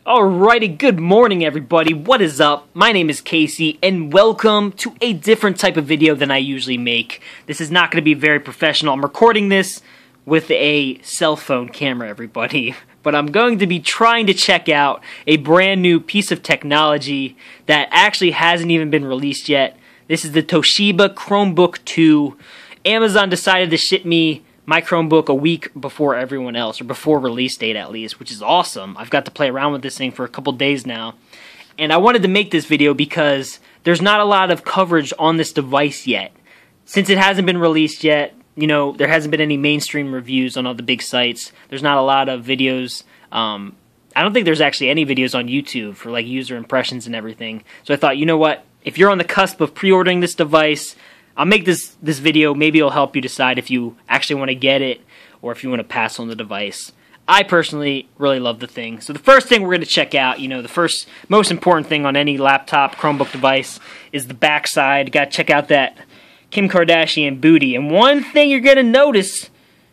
Alrighty, good morning everybody, what is up? My name is Casey, and welcome to a different type of video than I usually make. This is not going to be very professional. I'm recording this with a cell phone camera, everybody. But I'm going to be trying to check out a brand new piece of technology that actually hasn't even been released yet. This is the Toshiba Chromebook 2. Amazon decided to ship me my Chromebook a week before everyone else, or before release date at least, which is awesome. I've got to play around with this thing for a couple days now. And I wanted to make this video because there's not a lot of coverage on this device yet. Since it hasn't been released yet, you know, there hasn't been any mainstream reviews on all the big sites. There's not a lot of videos. I don't think there's actually any videos on YouTube for like user impressions and everything. So I thought, you know what? If you're on the cusp of pre-ordering this device, I'll make this video. Maybe it'll help you decide if you actually want to get it or if you want to pass on the device. I personally really love the thing. So the first thing we're going to check out, you know, the first most important thing on any laptop Chromebook device is the backside. Got to check out that Kim Kardashian booty. And one thing you're going to notice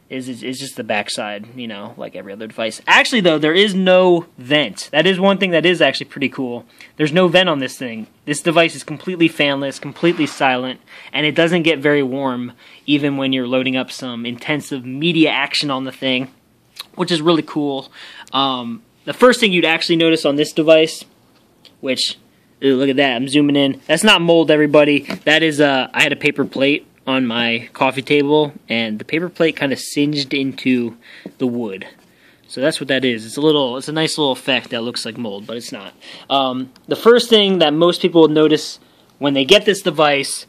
is just the backside, you know, like every other device. Actually, though, there is no vent. That is one thing that is actually pretty cool. There's no vent on this thing. This device is completely fanless, completely silent, and it doesn't get very warm even when you're loading up some intensive media action on the thing, which is really cool. The first thing you'd actually notice on this device, which, ooh, look at that, I'm zooming in. That's not mold, everybody. That is, I had a paper plate on my coffee table, and the paper plate kind of singed into the wood. So that's what that is. It's a nice little effect that looks like mold, but it's not. The first thing that most people will notice when they get this device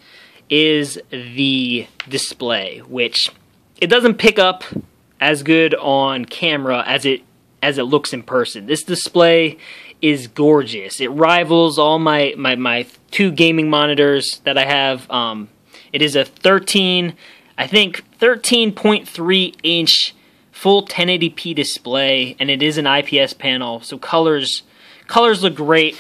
is the display, which it doesn't pick up as good on camera as it looks in person. This display is gorgeous. It rivals all my two gaming monitors that I have. It is a 13.3 inch full 1080p display, and it is an IPS panel, so colors look great.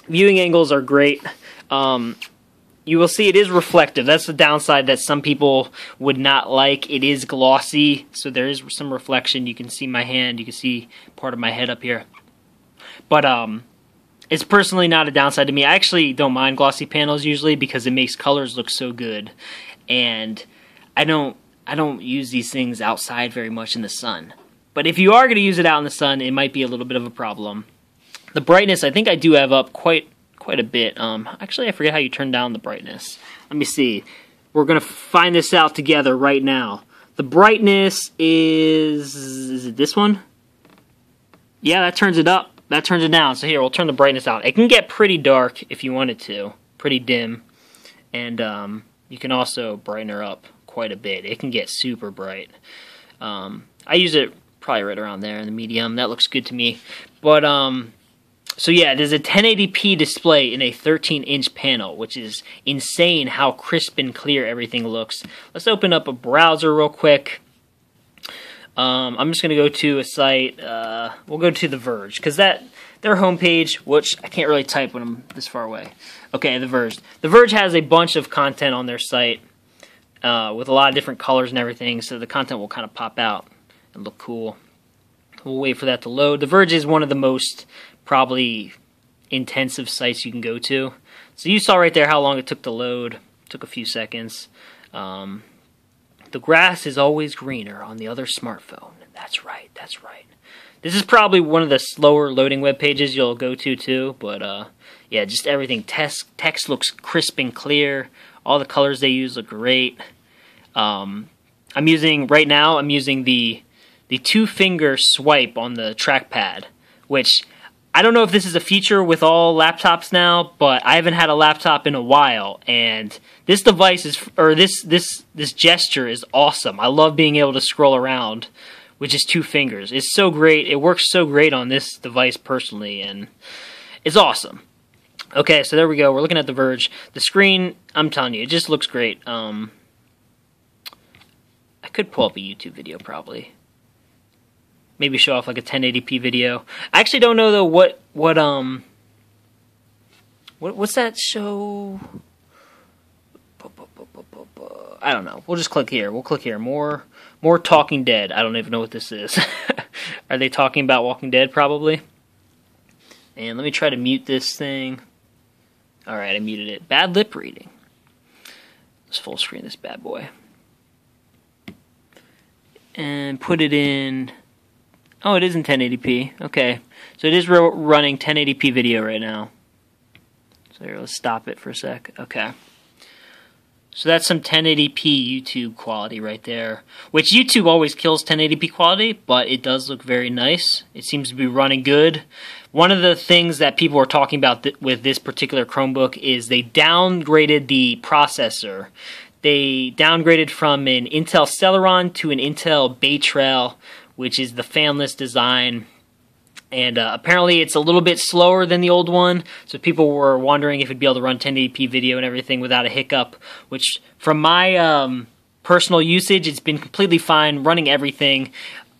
Viewing angles are great. You will see it is reflective. That's the downside that some people would not like. It is glossy, so there is some reflection. You can see my hand. You can see part of my head up here. But it's personally not a downside to me. I actually don't mind glossy panels usually because it makes colors look so good. And I don't use these things outside very much in the sun. But if you are going to use it out in the sun, it might be a little bit of a problem. The brightness, I think I do have up quite a bit. Actually, I forget how you turn down the brightness. Let me see. We're going to find this out together right now. The brightness is it this one? Yeah, that turns it up. That turns it down. So here, we'll turn the brightness down. It can get pretty dark if you want it to. Pretty dim. And you can also brighten her up quite a bit. It can get super bright. I use it probably right around there in the medium. That looks good to me. But, so yeah, there's a 1080p display in a 13-inch panel, which is insane how crisp and clear everything looks. Let's open up a browser real quick. I'm just going to go to a site, we'll go to The Verge, because their homepage, which I can't really type when I'm this far away. Okay, The Verge. The Verge has a bunch of content on their site with a lot of different colors and everything, so the content will kind of pop out and look cool. We'll wait for that to load. The Verge is one of the most probably intensive sites you can go to. So you saw right there how long it took to load. It took a few seconds. The grass is always greener on the other smartphone. That's right, that's right. This is probably one of the slower loading web pages you'll go to too, but yeah, just everything. Text looks crisp and clear. All the colors they use look great. Right now I'm using the two-finger swipe on the trackpad, which I don't know if this is a feature with all laptops now, but I haven't had a laptop in a while, and this device is, or this gesture is awesome. I love being able to scroll around with just two fingers. It's so great. It works so great on this device personally, and it's awesome. Okay, so there we go. We're looking at The Verge. The screen, I'm telling you, it just looks great. I could pull up a YouTube video probably. Maybe show off like a 1080p video. I actually don't know though what's that show? I don't know. We'll just click here. We'll click here. More Talking Dead. I don't even know what this is. Are they talking about Walking Dead? Probably. And let me try to mute this thing. Alright, I muted it. Bad lip reading. Let's full screen this bad boy. And put it in... Oh, it is in 1080p. Okay. So it is running 1080p video right now. So here, let's stop it for a sec. Okay. So that's some 1080p YouTube quality right there. Which YouTube always kills 1080p quality, but it does look very nice. It seems to be running good. One of the things that people are talking about with this particular Chromebook is they downgraded the processor. They downgraded from an Intel Celeron to an Intel Bay Trail, which is the fanless design. And apparently it's a little bit slower than the old one, so people were wondering if it'd be able to run 1080p video and everything without a hiccup, which from my personal usage, it's been completely fine running everything.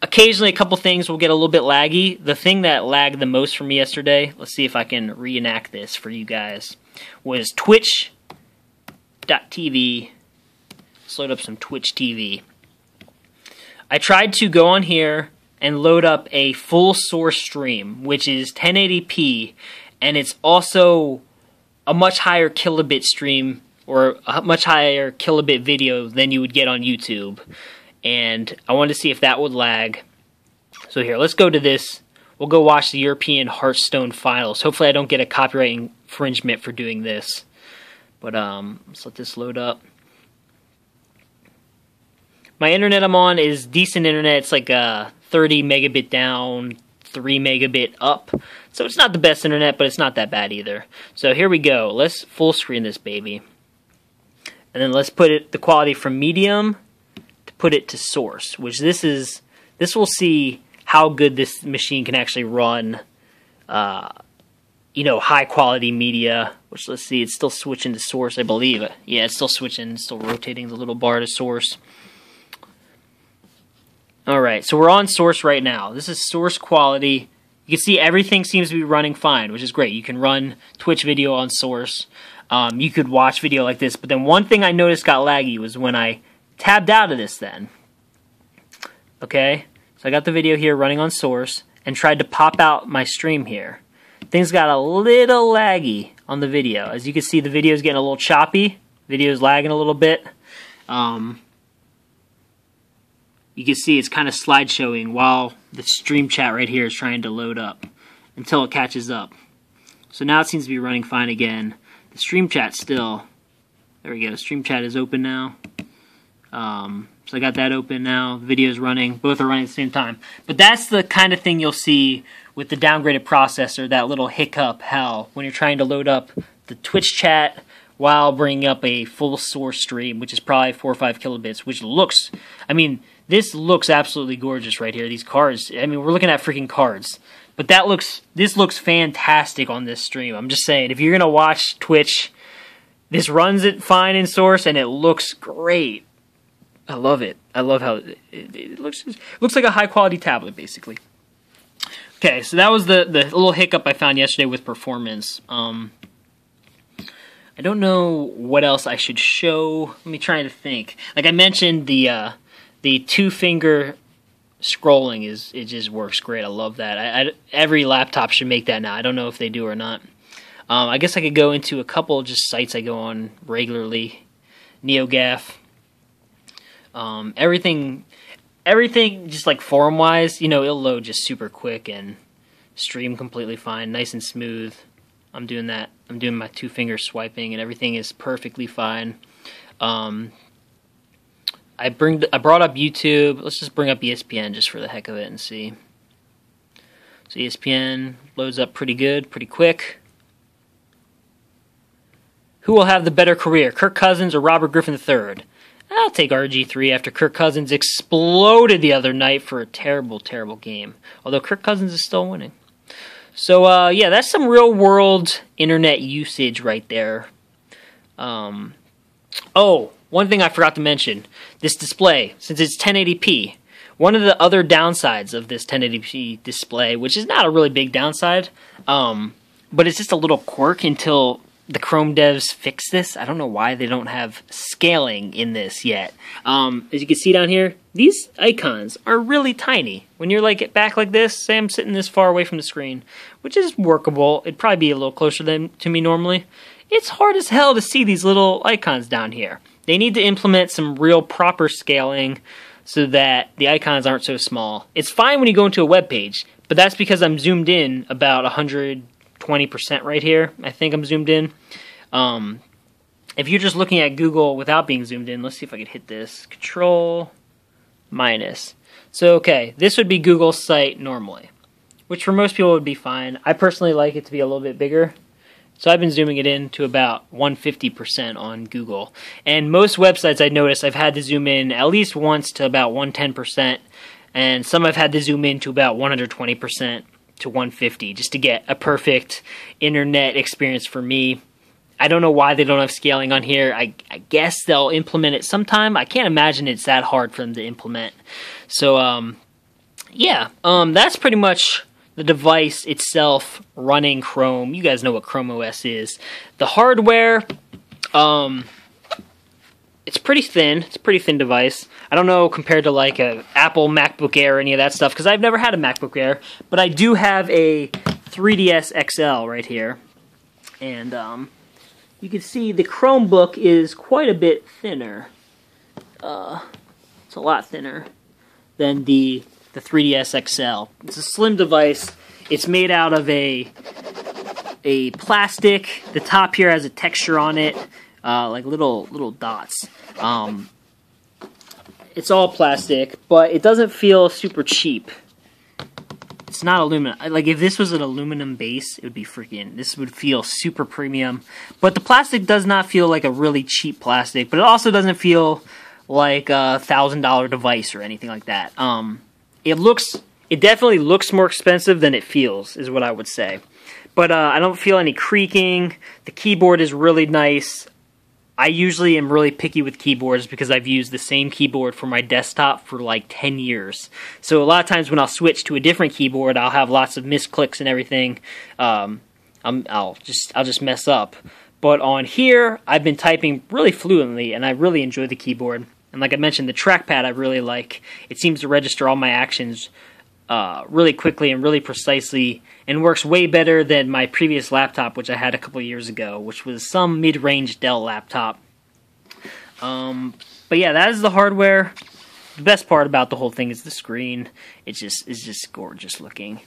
Occasionally a couple things will get a little bit laggy. The thing that lagged the most for me yesterday, let's see if I can reenact this for you guys, was Twitch.tv. Let's load up some Twitch TV. I tried to go on here and load up a full source stream, which is 1080p, and it's also a much higher kilobit stream, or a much higher kilobit video than you would get on YouTube. And I wanted to see if that would lag. So here, let's go to this. We'll go watch the European Hearthstone finals. Hopefully I don't get a copyright infringement for doing this. But let's let this load up. My internet I'm on is decent internet. It's like 30 megabit down, 3 megabit up. So it's not the best internet, but it's not that bad either. So here we go. Let's full screen this baby. And then let's put the quality from medium to put it to source, which this will see how good this machine can actually run, high quality media, which let's see, it's still switching to source, I believe. Yeah, it's still switching, it's still rotating the little bar to source. Alright, so we're on source right now. This is source quality. You can see everything seems to be running fine, which is great. You can run Twitch video on source. You could watch video like this, but then one thing I noticed got laggy was when I tabbed out of this then. Okay, so I got the video here running on source and tried to pop out my stream here. Things got a little laggy on the video. As you can see, the video is getting a little choppy. Video is lagging a little bit. You can see it's kind of slideshowing while the stream chat right here is trying to load up until it catches up. So now it seems to be running fine again. The stream chat still, there we go, stream chat is open now. So I got that open now, the video is running, both are running at the same time. But that's the kind of thing you'll see with the downgraded processor, that little hiccup hell, when you're trying to load up the Twitch chat while bringing up a full source stream, which is probably 4 or 5 kilobits, which looks, this looks absolutely gorgeous right here. These cards, we're looking at freaking cards. But this looks fantastic on this stream. I'm just saying, if you're going to watch Twitch, this runs it fine in source, and it looks great. I love it. I love how it looks like a high-quality tablet, basically. Okay, so that was the little hiccup I found yesterday with performance. I don't know what else I should show. Let me try to think. Like I mentioned, the two-finger scrolling it just works great. I love that. Every laptop should make that now. I don't know if they do or not. I guess I could go into a couple just sites I go on regularly. NeoGAF. Everything just like forum-wise, it'll load just super quick and stream completely fine, nice and smooth. I'm doing that. I'm doing my two-finger swiping, and everything is perfectly fine. I brought up YouTube. Let's just bring up ESPN just for the heck of it and see. So ESPN loads up pretty good, pretty quick. Who will have the better career, Kirk Cousins or Robert Griffin III? I'll take RG3 after Kirk Cousins exploded the other night for a terrible, terrible game. Although Kirk Cousins is still winning. So, yeah, that's some real-world internet usage right there. Oh, one thing I forgot to mention. This display, since it's 1080p, one of the other downsides of this 1080p display, which is not a really big downside, but it's just a little quirk until the Chrome devs fix this. I don't know why they don't have scaling in this yet. As you can see down here, these icons are really tiny. When you're like back like this, say I'm sitting this far away from the screen, which is workable. It'd probably be a little closer to me normally. It's hard as hell to see these little icons down here. They need to implement some real proper scaling so that the icons aren't so small. It's fine when you go into a web page, but that's because I'm zoomed in about 120% right here. I think I'm zoomed in. If you're just looking at Google without being zoomed in, let's see if I can hit this. Control minus. So, okay, this would be Google's site normally, which for most people would be fine. I personally like it to be a little bit bigger. So I've been zooming it in to about 150% on Google. And most websites I noticed I've had to zoom in at least once to about 110%. And some I've had to zoom in to about 120% to 150 just to get a perfect internet experience for me. I don't know why they don't have scaling on here. I guess they'll implement it sometime. I can't imagine it's that hard for them to implement. So, yeah, that's pretty much the device itself running Chrome. You guys know what Chrome OS is. The hardware, it's pretty thin. It's a pretty thin device. I don't know compared to like a Apple MacBook Air or any of that stuff because I've never had a MacBook Air, but I do have a 3DS XL right here. And you can see the Chromebook is quite a bit thinner. It's a lot thinner than the 3DS XL. It's a slim device. It's made out of a plastic. The top here has a texture on it, like little dots. It's all plastic, but it doesn't feel super cheap. It's not aluminum. Like if this was an aluminum base, it would be freaking. This would feel super premium. But the plastic does not feel like a really cheap plastic. But it also doesn't feel like a $1,000 device or anything like that. It definitely looks more expensive than it feels, is what I would say. But I don't feel any creaking. The keyboard is really nice. I usually am really picky with keyboards because I've used the same keyboard for my desktop for like 10 years. So a lot of times when I'll switch to a different keyboard, I'll have lots of misclicks and everything. I'll just mess up. But on here, I've been typing really fluently, and I really enjoy the keyboard. And like I mentioned, the trackpad I really like. It seems to register all my actions really quickly and really precisely, and works way better than my previous laptop, which I had a couple years ago, which was some mid-range Dell laptop. But yeah, that is the hardware. The best part about the whole thing is the screen. It's just gorgeous looking.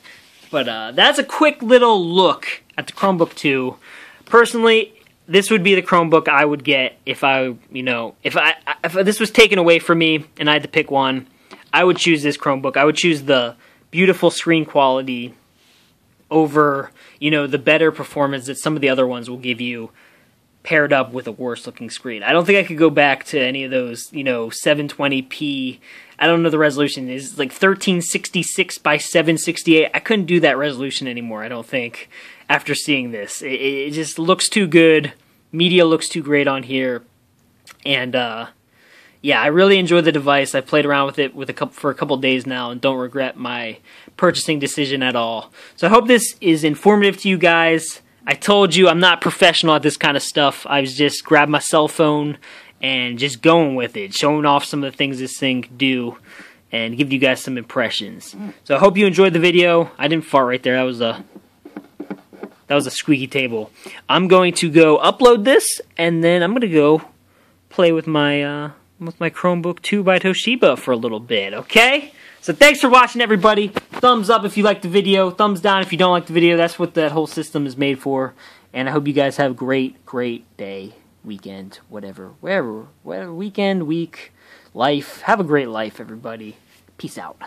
But that's a quick little look at the Chromebook 2. Personally, this would be the Chromebook I would get if if this was taken away from me and I had to pick one. I would choose this Chromebook. I would choose the beautiful screen quality over, the better performance that some of the other ones will give you paired up with a worse looking screen. I don't think I could go back to any of those, 720p. I don't know the resolution. It's like 1366 by 768. I couldn't do that resolution anymore, I don't think, after seeing this. It just looks too good. Media looks too great on here. And, yeah, I really enjoy the device. I played around with it for a couple days now and don't regret my purchasing decision at all. So I hope this is informative to you guys. I told you I'm not professional at this kind of stuff. I was just grabbed my cell phone and just going with it, showing off some of the things this thing could do and give you guys some impressions. So I hope you enjoyed the video. I didn't fart right there. That was a squeaky table. I'm going to go upload this, and then I'm going to go play with my Chromebook 2 by Toshiba for a little bit, okay? So thanks for watching, everybody. Thumbs up if you liked the video. Thumbs down if you don't like the video. That's what that whole system is made for. And I hope you guys have a great, great day, weekend, whatever, weekend, week, life. Have a great life, everybody. Peace out.